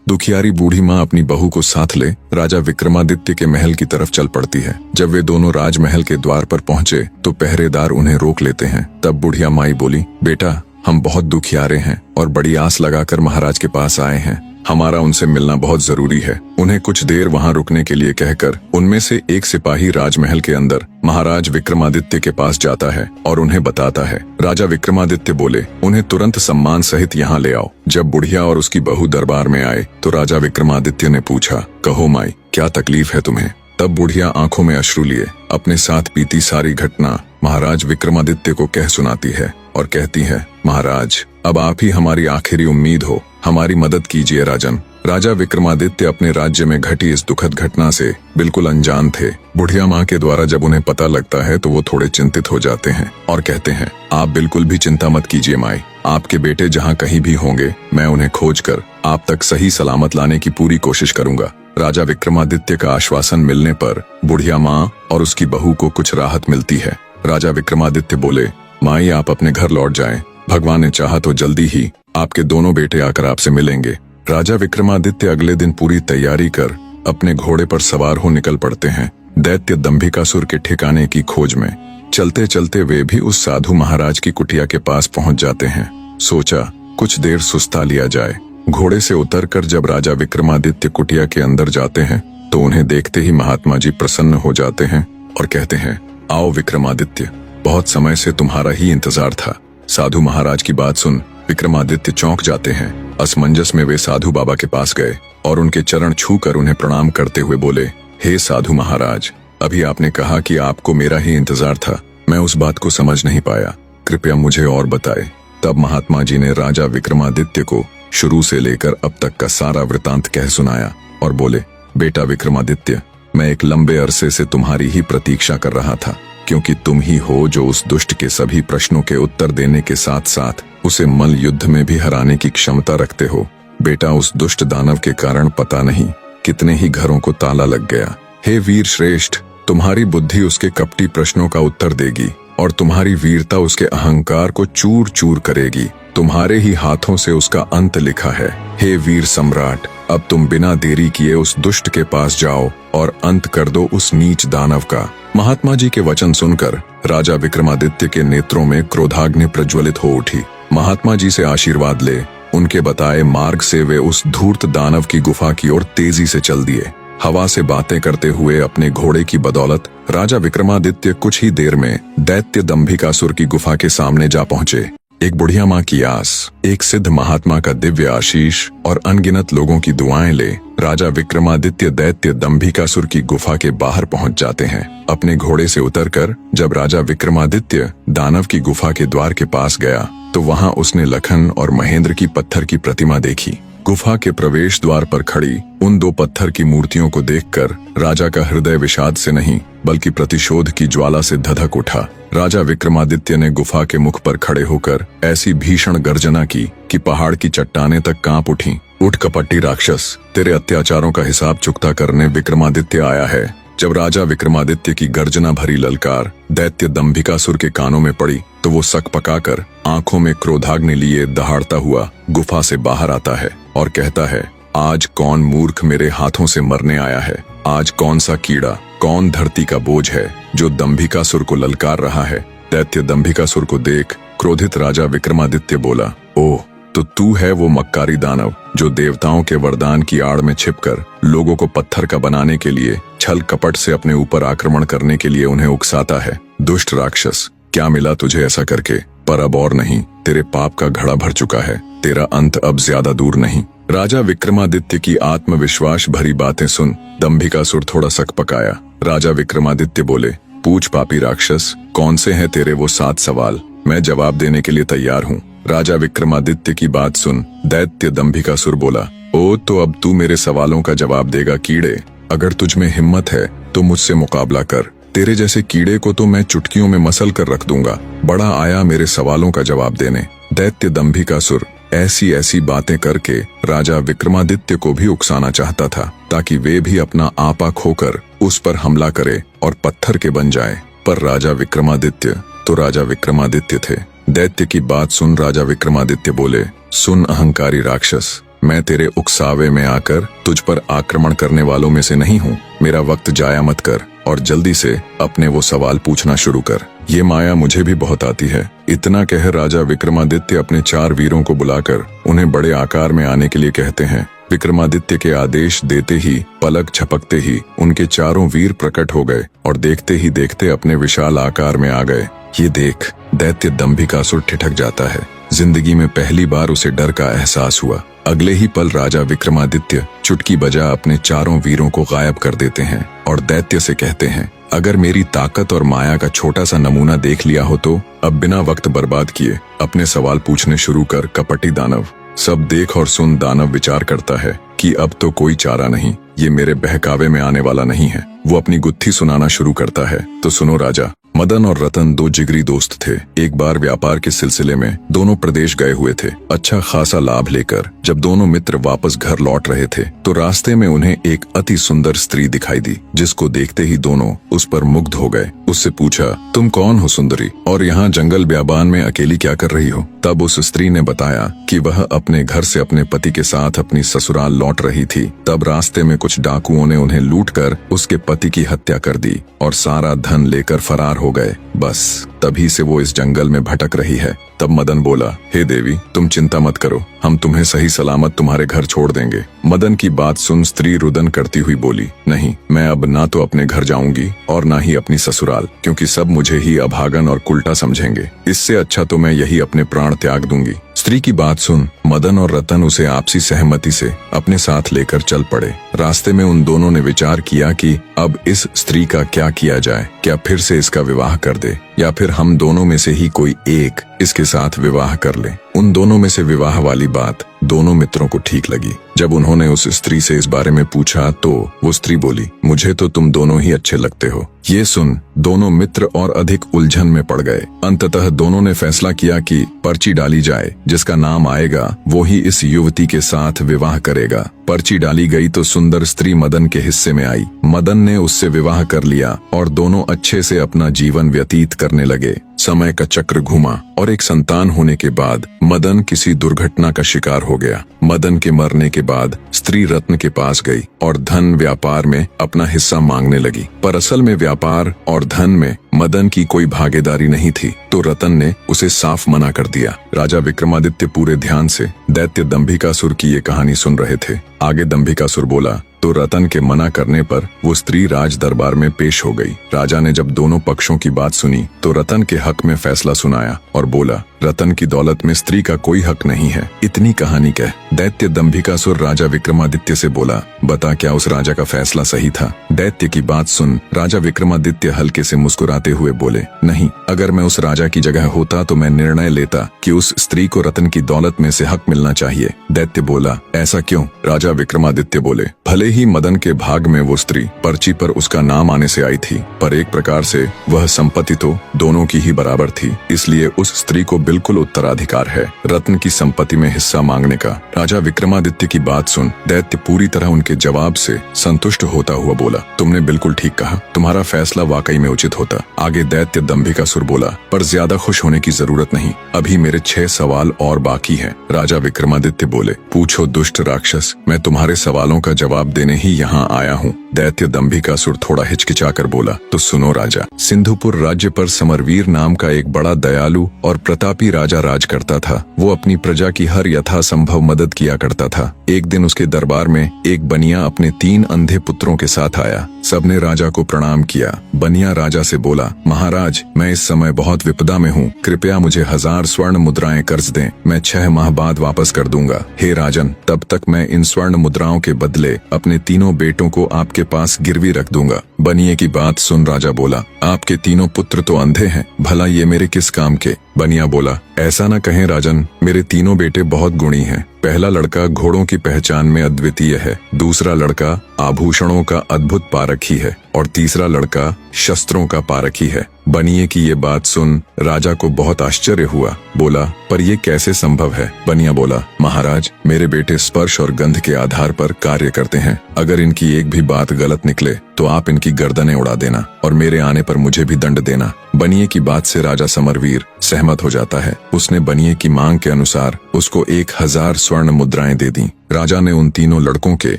दुखियारी बूढ़ी माँ अपनी बहू को साथ ले राजा विक्रमादित्य के महल की तरफ चल पड़ती है। जब वे दोनों राजमहल के द्वार पर पहुंचे तो पहरेदार उन्हें रोक लेते हैं। तब बुढ़िया माई बोली, बेटा हम बहुत दुखियारे हैं और बड़ी आस लगाकर महाराज के पास आए हैं। हमारा उनसे मिलना बहुत जरूरी है। उन्हें कुछ देर वहां रुकने के लिए कहकर उनमें से एक सिपाही राजमहल के अंदर महाराज विक्रमादित्य के पास जाता है और उन्हें बताता है। राजा विक्रमादित्य बोले, उन्हें तुरंत सम्मान सहित यहाँ ले आओ। जब बुढ़िया और उसकी बहू दरबार में आए तो राजा विक्रमादित्य ने पूछा, कहो माई क्या तकलीफ है तुम्हें? तब बुढ़िया आंखों में अश्रु लिए अपने साथ बीती सारी घटना महाराज विक्रमादित्य को कह सुनाती है और कहती है, महाराज अब आप ही हमारी आखिरी उम्मीद हो, हमारी मदद कीजिए राजन। राजा विक्रमादित्य अपने राज्य में घटी इस दुखद घटना से बिल्कुल अनजान थे। बुढ़िया माँ के द्वारा जब उन्हें पता लगता है तो वो थोड़े चिंतित हो जाते हैं और कहते हैं, आप बिल्कुल भी चिंता मत कीजिए माई, आपके बेटे जहाँ कहीं भी होंगे मैं उन्हें खोजकर आप तक सही सलामत लाने की पूरी कोशिश करूंगा। राजा विक्रमादित्य का आश्वासन मिलने पर बुढ़िया माँ और उसकी बहू को कुछ राहत मिलती है। राजा विक्रमादित्य बोले, माई आप अपने घर लौट जाएं, भगवान ने चाहा तो जल्दी ही आपके दोनों बेटे आकर आपसे मिलेंगे। राजा विक्रमादित्य अगले दिन पूरी तैयारी कर अपने घोड़े पर सवार हो निकल पड़ते हैं दैत्य दंभिकासुर के ठिकाने की खोज में। चलते चलते वे भी उस साधु महाराज की कुटिया के पास पहुंच जाते हैं। सोचा कुछ देर सुस्ता लिया जाए। घोड़े से उतरकर जब राजा विक्रमादित्य कुटिया के अंदर जाते हैं तो उन्हें देखते ही महात्मा जी प्रसन्न हो जाते हैं और कहते हैं, आओ विक्रमादित्य, बहुत समय से तुम्हारा ही इंतजार था। साधु महाराज की बात सुन विक्रमादित्य चौंक जाते हैं। असमंजस में वे साधु बाबा के पास गए और उनके चरण छूकर उन्हें प्रणाम करते हुए बोले, हे साधु महाराज, अभी आपने कहा कि आपको मेरा ही इंतजार था, मैं उस बात को समझ नहीं पाया, कृपया मुझे और बताए। तब महात्मा जी ने राजा विक्रमादित्य को शुरू से लेकर अब तक का सारा वृतांत कह सुनाया और बोले, बेटा विक्रमादित्य, मैं एक लंबे अरसे से तुम्हारी ही प्रतीक्षा कर रहा था, क्योंकि तुम ही हो जो उस दुष्ट के सभी प्रश्नों के उत्तर देने के साथ साथ उसे मल युद्ध में भी हराने की क्षमता रखते हो। बेटा उस दुष्ट दानव के कारण पता नहीं कितने ही घरों को ताला लग गया। हे वीर श्रेष्ठ, तुम्हारी बुद्धि उसके कपटी प्रश्नों का उत्तर देगी और तुम्हारी वीरता उसके अहंकार को चूर चूर करेगी। तुम्हारे ही हाथों से उसका अंत लिखा है। हे वीर सम्राट, अब तुम बिना देरी किए उस दुष्ट के पास जाओ और अंत कर दो उस नीच दानव का। महात्मा जी के वचन सुनकर राजा विक्रमादित्य के नेत्रों में क्रोधाग्नि प्रज्वलित हो उठी। महात्मा जी से आशीर्वाद ले उनके बताए मार्ग से वे उस धूर्त दानव की गुफा की ओर तेजी से चल दिए। हवा से बातें करते हुए अपने घोड़े की बदौलत राजा विक्रमादित्य कुछ ही देर में दैत्य दंभिकासुर की गुफा के सामने जा पहुंचे। एक बुढ़िया माँ की आस, एक सिद्ध महात्मा का दिव्य आशीष और अनगिनत लोगों की दुआएं ले राजा विक्रमादित्य दैत्य दंभिकासुर की गुफा के बाहर पहुंच जाते हैं। अपने घोड़े से उतरकर जब राजा विक्रमादित्य दानव की गुफा के द्वार के पास गया तो वहां उसने लखन और महेंद्र की पत्थर की प्रतिमा देखी। गुफा के प्रवेश द्वार पर खड़ी उन दो पत्थर की मूर्तियों को देखकर राजा का हृदय विषाद से नहीं बल्कि प्रतिशोध की ज्वाला से धधक उठा। राजा विक्रमादित्य ने गुफा के मुख पर खड़े होकर ऐसी भीषण गर्जना की कि पहाड़ की चट्टानें तक कांप उठी। उठ कपटी राक्षस, तेरे अत्याचारों का हिसाब चुकता करने विक्रमादित्य आया है। जब राजा विक्रमादित्य की गर्जना भरी ललकार दैत्य दंभिकासुर के कानों में पड़ी तो वो सक पकाकर आंखों में क्रोधाग्नि लिए दहाड़ता हुआ गुफा से बाहर आता है और कहता है, आज कौन मूर्ख मेरे हाथों से मरने आया है? आज कौन सा कीड़ा, कौन धरती का बोझ है जो दंभिकासुर को ललकार रहा है? दैत्य दंभिकासुर को देख क्रोधित राजा विक्रमादित्य बोला, ओह तो तू है वो मक्कारी दानव जो देवताओं के वरदान की आड़ में छिपकर लोगों को पत्थर का बनाने के लिए छल कपट से अपने ऊपर आक्रमण करने के लिए उन्हें उकसाता है। दुष्ट राक्षस, क्या मिला तुझे ऐसा करके? पर अब और नहीं, तेरे पाप का घड़ा भर चुका है, तेरा अंत अब ज्यादा दूर नहीं। राजा विक्रमादित्य की आत्मविश्वास भरी बातें सुन दंभिकासुर थोड़ा सक पकाया। राजा विक्रमादित्य बोले, पूछ पापी राक्षस, कौन से हैं तेरे वो 7 सवाल? मैं जवाब देने के लिए तैयार हूँ। राजा विक्रमादित्य की बात सुन दैत्य दंभिकासुर बोला, ओ तो अब तू मेरे सवालों का जवाब देगा कीड़े। अगर तुझ में हिम्मत है तो मुझसे मुकाबला कर। तेरे जैसे कीड़े को तो मैं चुटकियों में मसल कर रख दूंगा। बड़ा आया मेरे सवालों का जवाब देने। दैत्य दंभिकासुर ऐसी ऐसी बातें करके राजा विक्रमादित्य को भी उकसाना चाहता था ताकि वे भी अपना आपा खोकर उस पर हमला करे और पत्थर के बन जाए। पर राजा विक्रमादित्य तो राजा विक्रमादित्य थे। दैत्य की बात सुन राजा विक्रमादित्य बोले, सुन अहंकारी राक्षस, मैं तेरे उकसावे में आकर तुझ पर आक्रमण करने वालों में से नहीं हूँ। मेरा वक्त जाया मत कर और जल्दी से अपने वो सवाल पूछना शुरू कर। ये माया मुझे भी बहुत आती है। इतना कह राजा विक्रमादित्य अपने 4 वीरों को बुलाकर उन्हें बड़े आकार में आने के लिए कहते हैं। विक्रमादित्य के आदेश देते ही पलक झपकते ही उनके 4 वीर प्रकट हो गए और देखते ही देखते अपने विशाल आकार में आ गए। ये देख दैत्य दंभिकासुर ठिठक जाता है। जिंदगी में पहली बार उसे डर का एहसास हुआ। अगले ही पल राजा विक्रमादित्य चुटकी बजा अपने 4 वीरों को गायब कर देते हैं और दैत्य से कहते हैं, अगर मेरी ताकत और माया का छोटा सा नमूना देख लिया हो तो अब बिना वक्त बर्बाद किए अपने सवाल पूछने शुरू कर कपटी दानव। सब देख और सुन दानव विचार करता है कि अब तो कोई चारा नहीं, ये मेरे बहकावे में आने वाला नहीं है। वो अपनी गुत्थी सुनाना शुरू करता है। तो सुनो राजा, मदन और रतन 2 जिगरी दोस्त थे। एक बार व्यापार के सिलसिले में दोनों प्रदेश गए हुए थे। अच्छा खासा लाभ लेकर जब दोनों मित्र वापस घर लौट रहे थे तो रास्ते में उन्हें एक अति सुंदर स्त्री दिखाई दी, जिसको देखते ही दोनों उस पर मुग्ध हो गए। उससे पूछा, तुम कौन हो सुंदरी, और यहाँ जंगल ब्याबान में अकेली क्या कर रही हो? तब उस स्त्री ने बताया कि वह अपने घर से अपने पति के साथ अपनी ससुराल लौट रही थी। तब रास्ते में कुछ डाकुओं ने उन्हें लूटकर उसके पति की हत्या कर दी और सारा धन लेकर फरार हो गए। बस तभी से वो इस जंगल में भटक रही है। तब मदन बोला, हे देवी, तुम चिंता मत करो, हम तुम्हें सही सलामत तुम्हारे घर छोड़ देंगे। मदन की बात सुन स्त्री रुदन करती हुई बोली, नहीं, मैं अब ना तो अपने घर जाऊंगी और ना ही अपनी ससुराल, क्योंकि सब मुझे ही अभागन और कुल्टा समझेंगे। इससे अच्छा तो मैं यही अपने प्राण त्याग दूंगी। स्त्री की बात सुन मदन और रतन उसे आपसी सहमति से अपने साथ लेकर चल पड़े। रास्ते में उन दोनों ने विचार किया कि अब इस स्त्री का क्या किया जाए। क्या फिर से इसका विवाह कर दे या फिर हम दोनों में से ही कोई एक इसके साथ विवाह कर ले। उन दोनों में से विवाह वाली बात दोनों मित्रों को ठीक लगी। जब उन्होंने उस स्त्री से इस बारे में पूछा तो वो स्त्री बोली, मुझे तो तुम दोनों ही अच्छे लगते हो। ये सुन दोनों मित्र और अधिक उलझन में पड़ गए। अंततः दोनों ने फैसला किया कि पर्ची डाली जाए, जिसका नाम आएगा वो ही इस युवती के साथ विवाह करेगा। पर्ची डाली गई तो सुंदर स्त्री मदन के हिस्से में आई। मदन ने उससे विवाह कर लिया और दोनों अच्छे से अपना जीवन व्यतीत करने लगे। समय का चक्र घूमा और एक संतान होने के बाद मदन किसी दुर्घटना का शिकार हो गया। मदन के मरने के बाद स्त्री रत्न के पास गई और धन व्यापार में अपना हिस्सा मांगने लगी, पर असल में व्यापार और धन में मदन की कोई भागीदारी नहीं थी, तो रतन ने उसे साफ मना कर दिया। राजा विक्रमादित्य पूरे ध्यान से दैत्य दंभिकासुर की ये कहानी सुन रहे थे। आगे दंभिकासुर बोला तो रतन के मना करने पर वो स्त्री राज दरबार में पेश हो गई। राजा ने जब दोनों पक्षों की बात सुनी तो रतन के हक में फैसला सुनाया और बोला, रतन की दौलत में स्त्री का कोई हक नहीं है। इतनी कहानी कह दैत्य दंभिकासुर राजा विक्रमादित्य से बोला, बता क्या उस राजा का फैसला सही था? दैत्य की बात सुन राजा विक्रमादित्य हल्के से मुस्कुराते हुए बोले, नहीं, अगर मैं उस राजा की जगह होता तो मैं निर्णय लेता कि उस स्त्री को रतन की दौलत में से हक मिलना चाहिए। दैत्य बोला, ऐसा क्यों? राजा विक्रमादित्य बोले, भले ही मदन के भाग में वो स्त्री पर्ची पर उसका नाम आने से आई थी, पर एक प्रकार से वह संपत्ति तो दोनों की ही बराबर थी, इसलिए उस स्त्री को बिल्कुल उत्तराधिकार है रत्न की संपत्ति में हिस्सा मांगने का। राजा विक्रमादित्य की बात सुन दैत्य पूरी तरह उनके जवाब से संतुष्ट होता हुआ बोला, तुमने बिल्कुल ठीक कहा, तुम्हारा फैसला वाकई में उचित होता। आगे दैत्य दंभिकासुर बोला, पर ज्यादा खुश होने की जरूरत नहीं, अभी मेरे 6 सवाल और बाकी हैं। राजा विक्रमादित्य बोले, पूछो दुष्ट राक्षस, मैं तुम्हारे सवालों का जवाब देने ही यहाँ आया हूँ। दैत्य दंभिकासुर थोड़ा हिचकिचाकर बोला, तो सुनो राजा, सिंधुपुर राज्य पर समरवीर नाम का एक बड़ा दयालु और प्रतापी राजा राज करता था। वो अपनी प्रजा की हर यथासंभव मदद किया करता था। एक दिन उसके दरबार में एक बनिया अपने 3 अंधे पुत्रों के साथ आया। सबने राजा को प्रणाम किया। बनिया राजा से बोला, महाराज, मैं इस समय बहुत विपदा में हूँ, कृपया मुझे 1000 स्वर्ण मुद्राएं कर्ज दें, मैं 6 माह बाद वापस कर दूंगा। हे राजन, तब तक मैं इन स्वर्ण मुद्राओं के बदले अपने 3 बेटों को आपके पास गिरवी रख दूंगा। बनिए की बात सुन राजा बोला, आपके 3 पुत्र तो अंधे हैं, भला ये मेरे किस काम के? बनिया बोला, ऐसा न कहें राजन, मेरे 3 बेटे बहुत गुणी हैं। पहला लड़का घोड़ों की पहचान में अद्वितीय है, दूसरा लड़का आभूषणों का अद्भुत पारखी है और तीसरा लड़का शस्त्रों का पारखी है। बनिए की ये बात सुन राजा को बहुत आश्चर्य हुआ। बोला, पर ये कैसे संभव है? बनिया बोला, महाराज, मेरे बेटे स्पर्श और गंध के आधार पर कार्य करते हैं। अगर इनकी एक भी बात गलत निकले तो आप इनकी गर्दनें उड़ा देना और मेरे आने पर मुझे भी दंड देना। बनिए की बात से राजा समरवीर सहमत हो जाता है। उसने बनिए की मांग के अनुसार उसको 1000 स्वर्ण मुद्राएं दे दी। राजा ने उन तीनों लड़कों के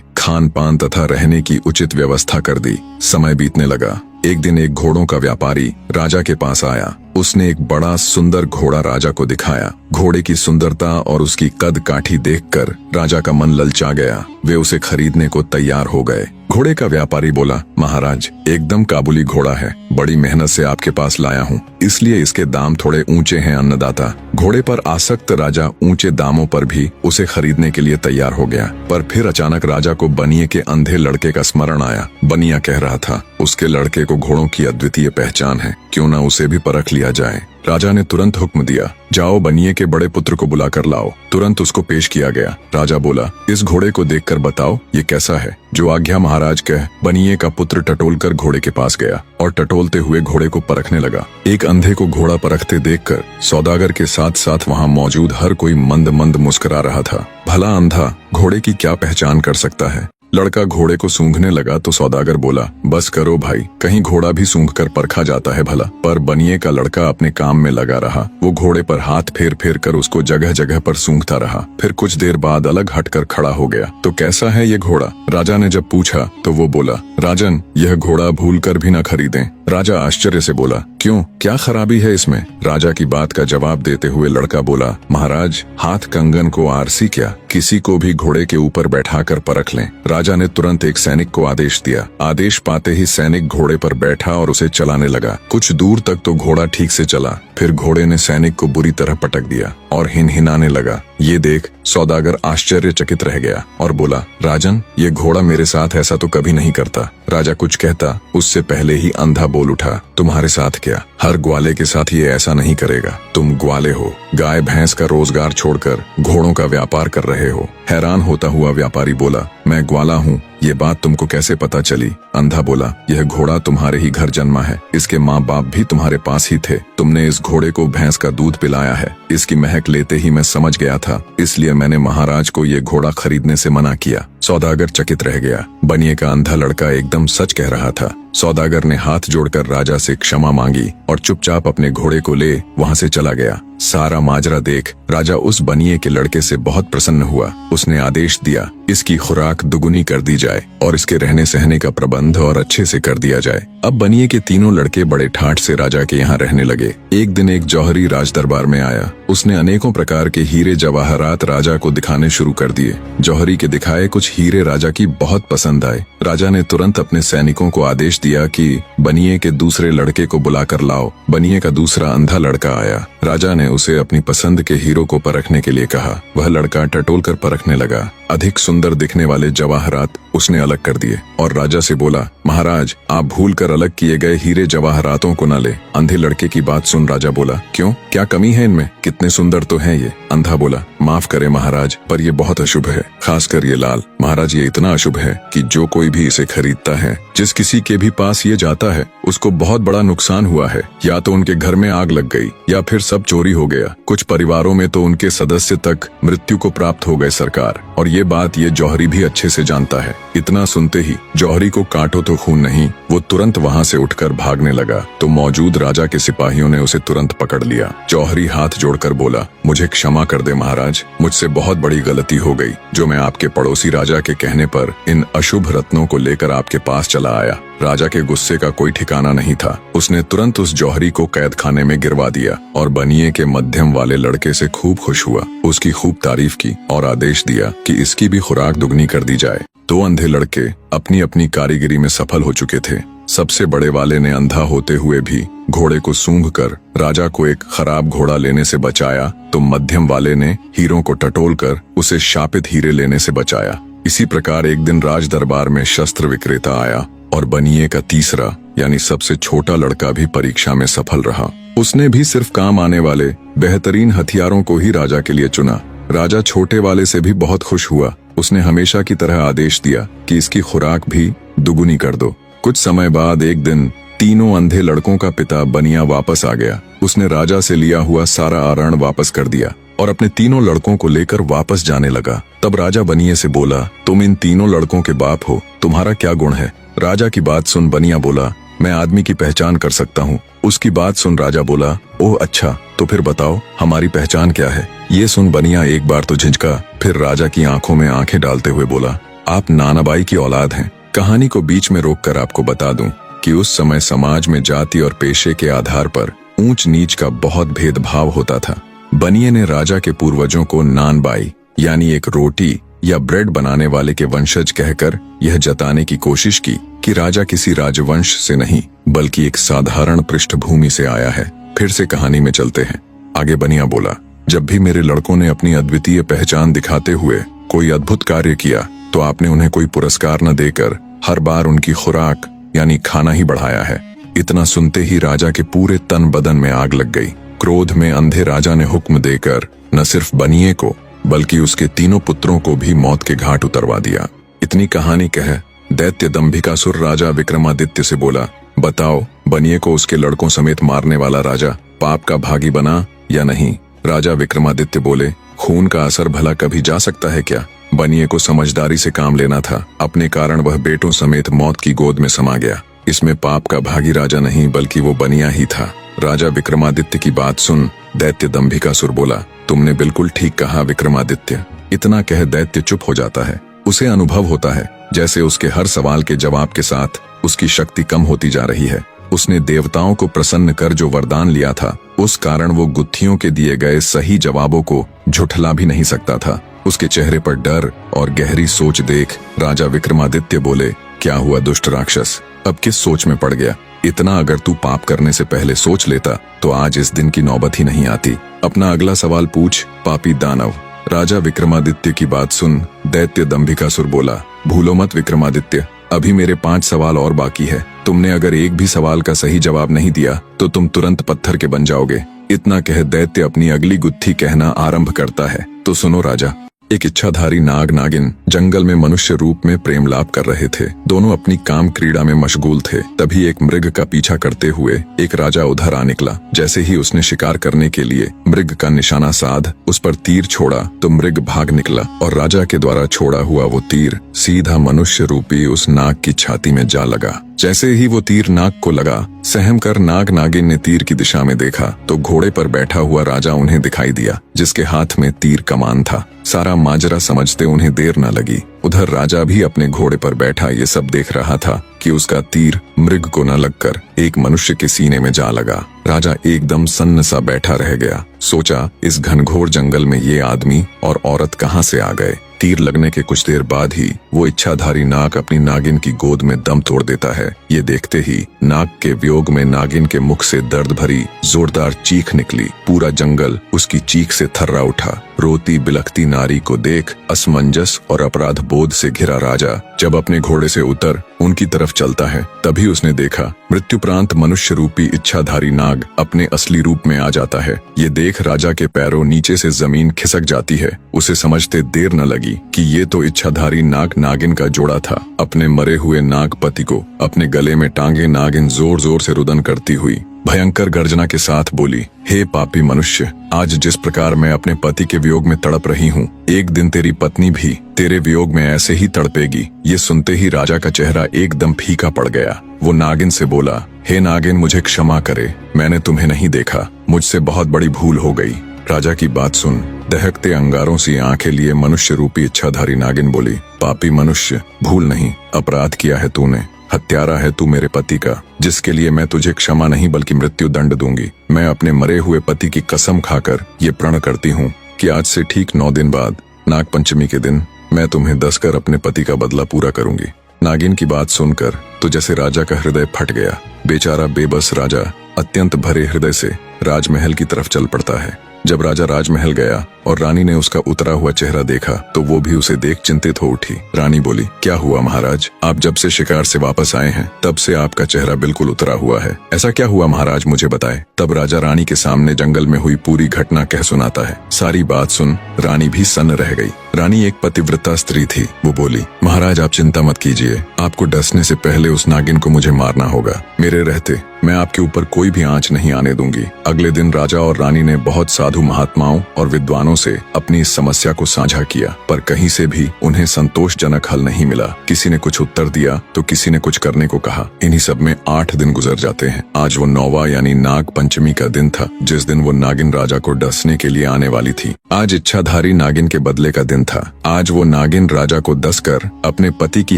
खान पान तथा रहने की उचित व्यवस्था कर दी। समय बीतने लगा। एक दिन एक घोड़ों का व्यापारी राजा के पास आया। उसने एक बड़ा सुंदर घोड़ा राजा को दिखाया। घोड़े की सुंदरता और उसकी कद काठी देखकर राजा का मन ललचा गया। वे उसे खरीदने को तैयार हो गए। घोड़े का व्यापारी बोला, महाराज, एकदम काबुली घोड़ा है, बड़ी मेहनत से आपके पास लाया हूँ, इसलिए इसके दाम थोड़े ऊंचे हैं अन्नदाता। घोड़े पर आसक्त राजा ऊंचे दामों पर भी उसे खरीदने के लिए तैयार हो गया। पर फिर अचानक राजा को बनिए के अंधे लड़के का स्मरण आया। बनिया कह रहा था, उसके लड़के को घोड़ों की अद्वितीय पहचान है, क्यों न उसे भी परख लिया जाए। राजा ने तुरंत हुक्म दिया, जाओ बनिए के बड़े पुत्र को बुलाकर लाओ। तुरंत उसको पेश किया गया। राजा बोला, इस घोड़े को देखकर बताओ ये कैसा है। जो आज्ञा महाराज कह। बनिए का पुत्र टटोलकर घोड़े के पास गया और टटोलते हुए घोड़े को परखने लगा। एक अंधे को घोड़ा परखते देखकर सौदागर के साथ साथ वहाँ मौजूद हर कोई मंद मंद मुस्कुरा रहा था। भला अंधा घोड़े की क्या पहचान कर सकता है? लड़का घोड़े को सूंघने लगा तो सौदागर बोला, बस करो भाई, कहीं घोड़ा भी सूंघकर परखा जाता है भला। पर बनिए का लड़का अपने काम में लगा रहा। वो घोड़े पर हाथ फेर फेर कर उसको जगह जगह पर सूंघता रहा। फिर कुछ देर बाद अलग हटकर खड़ा हो गया। तो कैसा है ये घोड़ा? राजा ने जब पूछा तो वो बोला, राजन, यह घोड़ा भूल कर भी न खरीदें। राजा आश्चर्य से बोला, क्यों, क्या खराबी है इसमें? राजा की बात का जवाब देते हुए लड़का बोला, महाराज, हाथ कंगन को आरसी क्या, किसी को भी घोड़े के ऊपर बैठाकर परख लें। राजा ने तुरंत एक सैनिक को आदेश दिया। आदेश पाते ही सैनिक घोड़े पर बैठा और उसे चलाने लगा। कुछ दूर तक तो घोड़ा ठीक से चला, फिर घोड़े ने सैनिक को बुरी तरह पटक दिया और हिनहिनाने लगा। ये देख सौदागर आश्चर्यचकित रह गया और बोला, राजन, ये घोड़ा मेरे साथ ऐसा तो कभी नहीं करता। राजा कुछ कहता उससे पहले ही अंधा बोल उठा, तुम्हारे साथ क्या? हर ग्वाले के साथ ये ऐसा नहीं करेगा। तुम ग्वाले हो, गाय भैंस का रोजगार छोड़कर घोड़ों का व्यापार कर रहे हो। हैरान होता हुआ व्यापारी बोला, मैं ग्वाला हूँ, ये बात तुमको कैसे पता चली? अंधा बोला, यह घोड़ा तुम्हारे ही घर जन्मा है, इसके माँ बाप भी तुम्हारे पास ही थे। तुमने इस घोड़े को भैंस का दूध पिलाया है। इसकी महक लेते ही मैं समझ गया था, इसलिए मैंने महाराज को ये घोड़ा खरीदने से मना किया। सौदागर चकित रह गया। बनिए का अंधा लड़का एकदम सच कह रहा था। सौदागर ने हाथ जोड़कर राजा से क्षमा मांगी और चुपचाप अपने घोड़े को ले वहाँ से चला गया। सारा माजरा देख राजा उस बनिए के लड़के से बहुत प्रसन्न हुआ। उसने आदेश दिया, इसकी खुराक दुगुनी कर दी जाए और इसके रहने सहने का प्रबंध और अच्छे से कर दिया जाए। अब बनिए के तीनों लड़के बड़े ठाठ से राजा के यहाँ रहने लगे। एक दिन एक जौहरी राज दरबार में आया। उसने अनेकों प्रकार के हीरे जवाहरात राजा को दिखाने शुरू कर दिए। जौहरी के दिखाए कुछ हीरे राजा की बहुत पसंद आए। राजा ने तुरंत अपने सैनिकों को आदेश दिया कि बनिए के दूसरे लड़के को बुलाकर लाओ। बनिए का दूसरा अंधा लड़का आया। राजा ने उसे अपनी पसंद के हीरो को परखने के लिए कहा। वह लड़का टटोल कर परखने लगा। अधिक सुंदर दिखने वाले जवाहरात उसने अलग कर दिए और राजा से बोला, महाराज, आप भूल कर अलग किए गए हीरे जवाहरातों को न ले। अंधे लड़के की बात सुन राजा बोला, क्यों, क्या कमी है इनमें? कितने सुंदर तो हैं ये। अंधा बोला, माफ करे महाराज, पर ये बहुत अशुभ है, खासकर ये लाल। महाराज, ये इतना अशुभ है कि जो कोई भी इसे खरीदता है, जिस किसी के भी पास ये जाता है, उसको बहुत बड़ा नुकसान हुआ है। या तो उनके घर में आग लग गई या फिर सब चोरी हो गया। कुछ परिवारों में तो उनके सदस्य तक मृत्यु को प्राप्त हो गए सरकार। और ये बात ये जौहरी भी अच्छे से जानता है। इतना सुनते ही जौहरी को काटो तो खून नहीं, वो तुरंत वहाँ से उठकर भागने लगा तो मौजूद राजा के सिपाहियों ने उसे तुरंत पकड़ लिया। जौहरी हाथ जोड़कर बोला, मुझे क्षमा कर दे महाराज, मुझसे बहुत बड़ी गलती हो गई जो मैं आपके पड़ोसी राजा के कहने पर इन अशुभ रत्नों को लेकर आपके पास चला आया। राजा के गुस्से का कोई ठिकाना नहीं था। उसने तुरंत उस जौहरी को कैद खाने में गिरवा दिया और बनिए के मध्यम वाले लड़के से खूब खुश हुआ। उसकी खूब तारीफ की और आदेश दिया कि इसकी भी खुराक दुगनी कर दी जाए। दो अंधे लड़के अपनी अपनी कारीगरी में सफल हो चुके थे। सबसे बड़े वाले ने अंधा होते हुए भी घोड़े को सूंघकर राजा को एक खराब घोड़ा लेने से बचाया, तो मध्यम वाले ने हीरों को टटोलकर उसे शापित हीरे लेने से बचाया। इसी प्रकार एक दिन राज दरबार में शस्त्र विक्रेता आया और बनिए का तीसरा यानी सबसे छोटा लड़का भी परीक्षा में सफल रहा। उसने भी सिर्फ काम आने वाले बेहतरीन हथियारों को ही राजा के लिए चुना। राजा छोटे वाले से भी बहुत खुश हुआ। उसने हमेशा की तरह आदेश दिया कि इसकी खुराक भी दुगुनी कर दो। कुछ समय बाद एक दिन तीनों अंधे लड़कों का पिता बनिया वापस आ गया। उसने राजा से लिया हुआ सारा आरण वापस कर दिया और अपने तीनों लड़कों को लेकर वापस जाने लगा। तब राजा बनिए से बोला, तुम इन तीनों लड़कों के बाप हो, तुम्हारा क्या गुण है? राजा की बात सुन बनिया बोला, मैं आदमी की पहचान कर सकता हूँ। उसकी बात सुन राजा बोला, ओह अच्छा, तो फिर बताओ हमारी पहचान क्या है? ये सुन बनिया एक बार तो झिझका, फिर राजा की आंखों में आंखें डालते हुए बोला, आप नानाबाई की औलाद हैं। कहानी को बीच में रोककर आपको बता दूं कि उस समय समाज में जाति और पेशे के आधार पर ऊंच नीच का बहुत भेदभाव होता था। बनिए ने राजा के पूर्वजों को नानबाई यानी एक रोटी या ब्रेड बनाने वाले के वंशज कहकर यह जताने की कोशिश की कि राजा किसी राजवंश से नहीं बल्कि एक साधारण पृष्ठभूमि से आया है। फिर से कहानी में चलते हैं। आगे बनिया बोला, जब भी मेरे लड़कों ने अपनी अद्वितीय पहचान दिखाते हुए कोई अद्भुत कार्य किया तो आपने उन्हें कोई पुरस्कार न देकर हर बार उनकी खुराक यानी खाना ही बढ़ाया है। इतना सुनते ही राजा के पूरे तन बदन में आग लग गई। क्रोध में अंधे राजा ने हुक्म देकर न सिर्फ बनिए को बल्कि उसके तीनों पुत्रों को भी मौत के घाट उतरवा दिया। इतनी कहानी कह दैत्य दंभिकासुर राजा विक्रमादित्य से बोला, बताओ बनिए को उसके लड़कों समेत मारने वाला राजा पाप का भागी बना या नहीं? राजा विक्रमादित्य बोले, खून का असर भला कभी जा सकता है क्या? बनिए को समझदारी से काम लेना था, अपने कारण वह बेटों समेत मौत की गोद में समा गया। इसमें पाप का भागी राजा नहीं बल्कि वो बनिया ही था। राजा विक्रमादित्य की बात सुन दैत्य दंभिकासुर बोला, तुमने बिल्कुल ठीक कहा विक्रमादित्य। इतना कह दैत्य चुप हो जाता है। उसे अनुभव होता है जैसे उसके हर सवाल के जवाब के साथ उसकी शक्ति कम होती जा रही है। उसने देवताओं को प्रसन्न कर जो वरदान लिया था उस कारण वो गुत्थियों के दिए गए सही जवाबों को झुठला भी नहीं सकता था। उसके चेहरे पर डर और गहरी सोच देख राजा विक्रमादित्य बोले, क्या हुआ दुष्ट राक्षस, अब किस सोच में पड़ गया? इतना अगर तू पाप करने से पहले सोच लेता तो आज इस दिन की नौबत ही नहीं आती। अपना अगला सवाल पूछ पापी दानव। राजा विक्रमादित्य की बात सुन दैत्य दंभिकासुर बोला, भूलो मत विक्रमादित्य, अभी मेरे 5 सवाल और बाकी है। तुमने अगर एक भी सवाल का सही जवाब नहीं दिया तो तुम तुरंत पत्थर के बन जाओगे। इतना कह दैत्य अपनी अगली गुत्थी कहना आरंभ करता है। तो सुनो राजा, एक इच्छाधारी नाग नागिन जंगल में मनुष्य रूप में प्रेम लाभ कर रहे थे। दोनों अपनी काम क्रीड़ा में मशगूल थे। तभी एक मृग का पीछा करते हुए एक राजा उधर आ निकला। जैसे ही उसने शिकार करने के लिए मृग का निशाना साध उस पर तीर छोड़ा तो मृग भाग निकला और राजा के द्वारा छोड़ा हुआ वो तीर सीधा मनुष्य रूपी उस नाग की छाती में जा लगा। जैसे ही वो तीर नाग को लगा, सहम कर नाग नागिन ने तीर की दिशा में देखा तो घोड़े पर बैठा हुआ राजा उन्हें दिखाई दिया जिसके हाथ में तीर कमान था। सारा माजरा समझते उन्हें देर न लगी। उधर राजा भी अपने घोड़े पर बैठा ये सब देख रहा था कि उसका तीर मृग को न लगकर एक मनुष्य के सीने में जा लगा। राजा एकदम सन्न सा बैठा रह गया। सोचा, इस घनघोर जंगल में ये आदमी और औरत कहाँ से आ गए? तीर लगने के कुछ देर बाद ही वो इच्छाधारी नाग अपनी नागिन की गोद में दम तोड़ देता है। ये देखते ही नाग के वियोग में नागिन के मुख से दर्द भरी जोरदार चीख निकली। पूरा जंगल उसकी चीख से थर्रा उठा। रोती बिलखती नारी को देख असमंजस और अपराध बोध से घिरा राजा जब अपने घोड़े से उतर उनकी तरफ चलता है तभी उसने देखा मृत्युप्रांत मनुष्य रूपी इच्छाधारी नाग अपने असली रूप में आ जाता है। ये देख राजा के पैरों नीचे से जमीन खिसक जाती है। उसे समझते देर न लगी कि ये तो इच्छाधारी नाग नागिन का जोड़ा था। अपने मरे हुए नागपति को अपने गले में टांगे नागिन जोर जोर से रुदन करती हुई भयंकर गर्जना के साथ बोली, हे पापी मनुष्य, आज जिस प्रकार मैं अपने पति के वियोग में तड़प रही हूँ, एक दिन तेरी पत्नी भी तेरे वियोग में ऐसे ही तड़पेगी। ये सुनते ही राजा का चेहरा एकदम फीका पड़ गया। वो नागिन से बोला, हे नागिन, मुझे क्षमा करे, मैंने तुम्हें नहीं देखा, मुझसे बहुत बड़ी भूल हो गई। राजा की बात सुन दहकते अंगारों सी आंखें लिए मनुष्य रूपी इच्छाधारी नागिन बोली, पापी मनुष्य, भूल नहीं, अपराध किया है तूने। हत्यारा है तू मेरे पति का, जिसके लिए मैं तुझे क्षमा नहीं बल्कि मृत्यु दंड दूंगी। मैं अपने मरे हुए पति की कसम खाकर ये प्रण करती हूँ कि आज से ठीक 9 दिन बाद नागपंचमी के दिन मैं तुम्हें दस कर अपने पति का बदला पूरा करूंगी। नागिन की बात सुनकर तो जैसे राजा का हृदय फट गया। बेचारा बेबस राजा अत्यंत भरे हृदय से राजमहल की तरफ चल पड़ता है। जब राजा राजमहल गया और रानी ने उसका उतरा हुआ चेहरा देखा तो वो भी उसे देख चिंतित हो उठी। रानी बोली, क्या हुआ महाराज? आप जब से शिकार से वापस आए हैं तब से आपका चेहरा बिल्कुल उतरा हुआ है। ऐसा क्या हुआ महाराज, मुझे बताए। तब राजा रानी के सामने जंगल में हुई पूरी घटना कह सुनाता है। सारी बात सुन रानी भी सन्न रह गई। रानी एक पतिव्रता स्त्री थी। वो बोली, महाराज आप चिंता मत कीजिए, आपको डसने से पहले उस नागिन को मुझे मारना होगा। मेरे रहते मैं आपके ऊपर कोई भी आंच नहीं आने दूंगी। अगले दिन राजा और रानी ने बहुत साधु महात्माओं और विद्वानों से अपनी इस समस्या को साझा किया, पर कहीं से भी उन्हें संतोषजनक हल नहीं मिला। किसी ने कुछ उत्तर दिया तो किसी ने कुछ करने को कहा। इन्हीं सब में 8 दिन गुजर जाते हैं। आज वो 9वां यानी नाग पंचमी का दिन था, जिस दिन वो नागिन राजा को डसने के लिए आने वाली थी। आज इच्छाधारी नागिन के बदले का दिन था। आज वो नागिन राजा को डसकर अपने पति की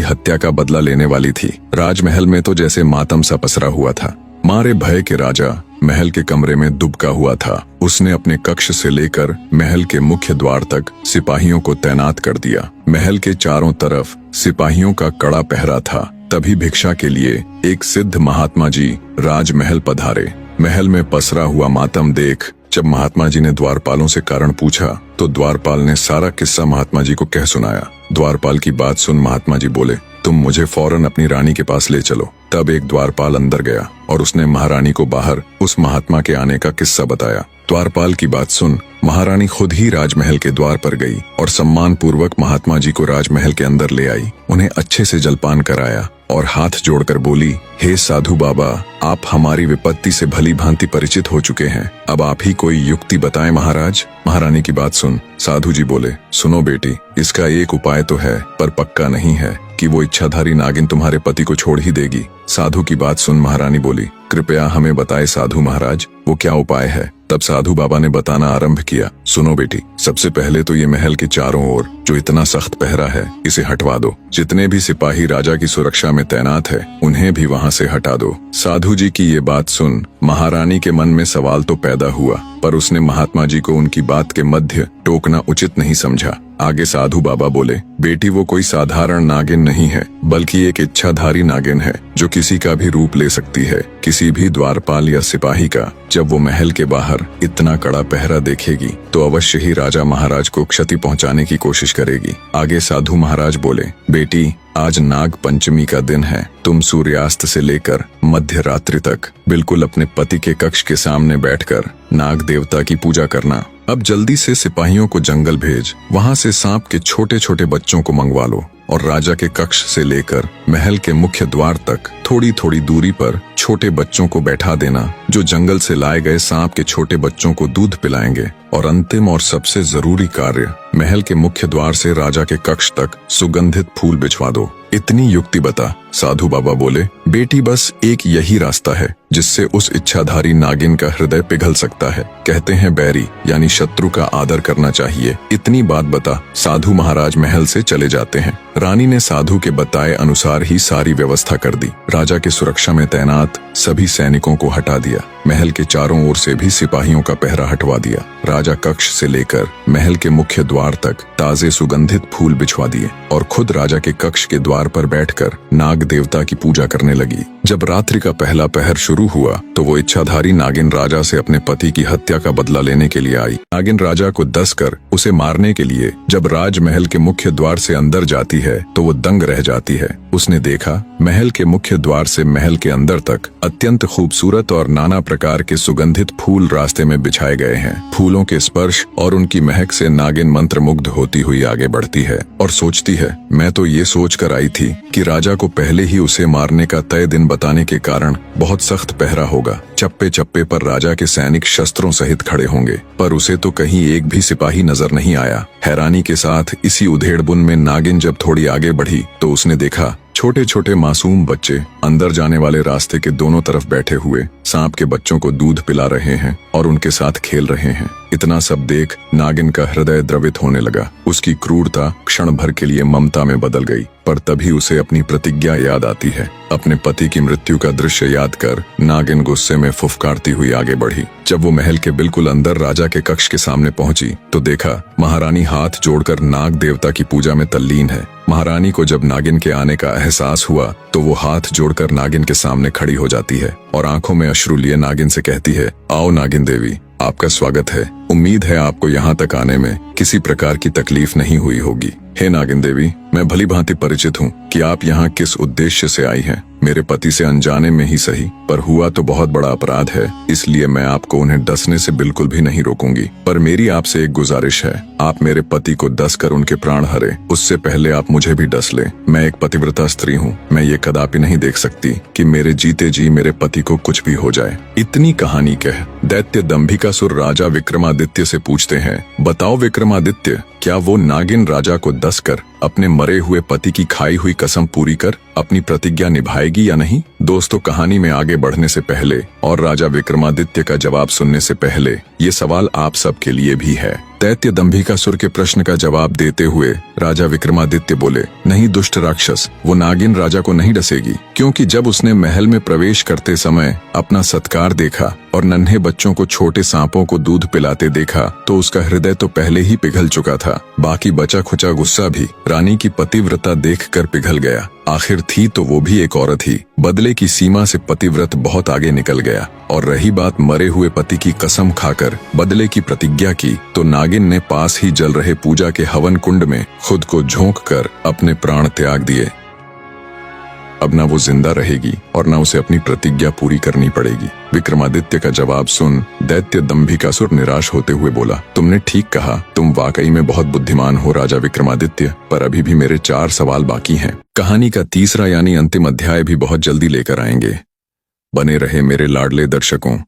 हत्या का बदला लेने वाली थी। राजमहल में तो जैसे मातम सा पसरा हुआ था। मारे भय के राजा महल के कमरे में दुबका हुआ था। उसने अपने कक्ष से लेकर महल के मुख्य द्वार तक सिपाहियों को तैनात कर दिया। महल के चारों तरफ सिपाहियों का कड़ा पहरा था। तभी भिक्षा के लिए एक सिद्ध महात्मा जी राजमहल पधारे। महल में पसरा हुआ मातम देख जब महात्मा जी ने द्वारपालों से कारण पूछा तो द्वारपाल ने सारा किस्सा महात्मा जी को कह सुनाया। द्वारपाल की बात सुन महात्मा जी बोले, तुम मुझे फौरन अपनी रानी के पास ले चलो। तब एक द्वारपाल अंदर गया और उसने महारानी को बाहर उस महात्मा के आने का किस्सा बताया। द्वारपाल की बात सुन महारानी खुद ही राजमहल के द्वार पर गई और सम्मान पूर्वक महात्मा जी को राजमहल के अंदर ले आई। उन्हें अच्छे से जलपान कराया और हाथ जोड़कर बोली, हे साधु बाबा, आप हमारी विपत्ति से भली भांति परिचित हो चुके हैं, अब आप ही कोई युक्ति बताएं महाराज। महारानी की बात सुन साधु जी बोले, सुनो बेटी, इसका एक उपाय तो है पर पक्का नहीं है कि वो इच्छाधारी नागिन तुम्हारे पति को छोड़ ही देगी। साधु की बात सुन महारानी बोली, कृपया हमें बताए साधु महाराज, वो क्या उपाय है। तब साधु बाबा ने बताना आरंभ किया, सुनो बेटी, सबसे पहले तो ये महल के चारों ओर जो इतना सख्त पहरा है इसे हटवा दो। जितने भी सिपाही राजा की सुरक्षा में तैनात है उन्हें भी वहाँ से हटा दो। साधु जी की ये बात सुन महारानी के मन में सवाल तो पैदा हुआ, पर उसने महात्मा जी को उनकी बात के मध्य टोकना उचित नहीं समझा। आगे साधु बाबा बोले, बेटी वो कोई साधारण नागिन नहीं है, बल्कि एक इच्छाधारी नागिन है जो किसी का भी रूप ले सकती है, किसी भी द्वारपाल या सिपाही का। जब वो महल के बाहर इतना कड़ा पहरा देखेगी तो अवश्य ही राजा महाराज को क्षति पहुंचाने की कोशिश करेगी। आगे साधु महाराज बोले, बेटी आज नाग पंचमी का दिन है, तुम सूर्यास्त से लेकर मध्य रात्रि तक बिल्कुल अपने पति के कक्ष के सामने बैठकर नाग देवता की पूजा करना। अब जल्दी से सिपाहियों को जंगल भेज, वहाँ से सांप के छोटे छोटे बच्चों को मंगवा लो और राजा के कक्ष से लेकर महल के मुख्य द्वार तक थोड़ी थोड़ी दूरी पर छोटे बच्चों को बैठा देना, जो जंगल से लाए गए सांप के छोटे बच्चों को दूध पिलाएंगे। और अंतिम और सबसे जरूरी कार्य, महल के मुख्य द्वार से राजा के कक्ष तक सुगंधित फूल बिछवा दो। इतनी युक्ति बता। साधु बाबा बोले, बेटी बस एक यही रास्ता है जिससे उस इच्छाधारी नागिन का हृदय पिघल सकता है। कहते हैं बैरी यानी शत्रु का आदर करना चाहिए। इतनी बात बता। साधु महाराज महल से चले जाते हैं। रानी ने साधु के बताए अनुसार ही सारी व्यवस्था कर दी। राजा की सुरक्षा में तैनात सभी सैनिकों को हटा दिया। महल के चारों ओर से भी सिपाहियों का पहरा हटवा दिया। राजा कक्ष से लेकर महल के मुख्य द्वार तक ताजे सुगंधित फूल बिछवा दिए और खुद राजा के कक्ष के द्वार पर बैठकर नाग देवता की पूजा करने लगी। जब रात्रि का पहला पहर शुरू हुआ तो वो इच्छाधारी नागिन राजा से अपने पति की हत्या का बदला लेने के लिए आई। नागिन राजा को डसकर उसे मारने के लिए जब राजमहल के मुख्य द्वार से अंदर जाती है तो वो दंग रह जाती है। उसने देखा महल के मुख्य द्वार से महल के अंदर तक अत्यंत खूबसूरत और नाना प्रकार के सुगंधित फूल रास्ते में बिछाए गए हैं। फूलों के स्पर्श और उनकी महक से नागिन मंत्रमुग्ध होती हुई आगे बढ़ती है और सोचती है, मैं तो ये सोच कर आई थी कि राजा को पहले ही उसे मारने का तय दिन बताने के कारण बहुत सख्त पहरा होगा। चप्पे चप्पे पर राजा के सैनिक शस्त्रों सहित खड़े होंगे, पर उसे तो कहीं एक भी सिपाही नजर नहीं आया। हैरानी के साथ इसी उधेड़बुन में नागिन जब थोड़ी आगे बढ़ी तो उसने देखा छोटे छोटे मासूम बच्चे अंदर जाने वाले रास्ते के दोनों तरफ बैठे हुए सांप के बच्चों को दूध पिला रहे हैं और उनके साथ खेल रहे हैं। इतना सब देख नागिन का हृदय द्रवित होने लगा। उसकी क्रूरता क्षण भर के लिए ममता में बदल गई, पर तभी उसे अपनी प्रतिज्ञा याद आती है। अपने पति की मृत्यु का दृश्य याद कर नागिन गुस्से में फुफकारती हुई आगे बढ़ी। जब वो महल के बिल्कुल अंदर राजा के कक्ष के सामने पहुंची तो देखा महारानी हाथ जोड़कर नाग देवता की पूजा में तल्लीन है। महारानी को जब नागिन के आने का एहसास हुआ तो वो हाथ जोड़कर नागिन के सामने खड़ी हो जाती है और आंखों में अश्रु लिए नागिन से कहती है, आओ नागिन देवी, आपका स्वागत है। उम्मीद है आपको यहाँ तक आने में किसी प्रकार की तकलीफ नहीं हुई होगी। हे नागिन देवी, मैं भली भांति परिचित हूँ कि आप यहाँ किस उद्देश्य से आई हैं। मेरे पति से अनजाने में ही सही, पर हुआ तो बहुत बड़ा अपराध है, इसलिए मैं आपको उन्हें डसने से बिल्कुल भी नहीं रोकूंगी। पर मेरी आपसे एक गुजारिश है, आप मेरे पति को डस कर उनके प्राण हरे, उससे पहले आप मुझे भी डस ले। मैं एक पतिव्रता स्त्री हूँ, मैं ये कदापि नहीं देख सकती कि मेरे जीते जी मेरे पति को कुछ भी हो जाए। इतनी कहानी कह दैत्य दंभिकासुर राजा विक्रमादित्य से पूछते हैं, बताओ विक्रमादित्य, क्या वो नागिन राजा को डसकर अपने मरे हुए पति की खाई हुई कसम पूरी कर अपनी प्रतिज्ञा निभाएगी या नहीं? दोस्तों, कहानी में आगे बढ़ने से पहले और राजा विक्रमादित्य का जवाब सुनने से पहले ये सवाल आप सबके लिए भी है। दैत्य दंभिकासुर के प्रश्न का जवाब देते हुए राजा विक्रमादित्य बोले, नहीं दुष्ट राक्षस, वो नागिन राजा को नहीं डसेगी, क्योंकि जब उसने महल में प्रवेश करते समय अपना सत्कार देखा और नन्हे बच्चों को छोटे सांपों को दूध पिलाते देखा तो उसका हृदय तो पहले ही पिघल चुका था। बाकी बचा खुचा गुस्सा भी रानी की पतिव्रता देखकर पिघल गया। आखिर थी तो वो भी एक औरत ही। बदले की सीमा से पतिव्रत बहुत आगे निकल गया। और रही बात मरे हुए पति की कसम खाकर बदले की प्रतिज्ञा की, तो नागिन ने पास ही जल रहे पूजा के हवन कुंड में खुद को झोंक कर अपने प्राण त्याग दिए। अब ना वो जिंदा रहेगी और ना उसे अपनी प्रतिज्ञा पूरी करनी पड़ेगी। विक्रमादित्य का जवाब सुन दैत्य दंभिकासुर निराश होते हुए बोला, तुमने ठीक कहा, तुम वाकई में बहुत बुद्धिमान हो राजा विक्रमादित्य, पर अभी भी मेरे 4 सवाल बाकी हैं। कहानी का तीसरा यानी अंतिम अध्याय भी बहुत जल्दी लेकर आएंगे। बने रहे मेरे लाडले दर्शकों।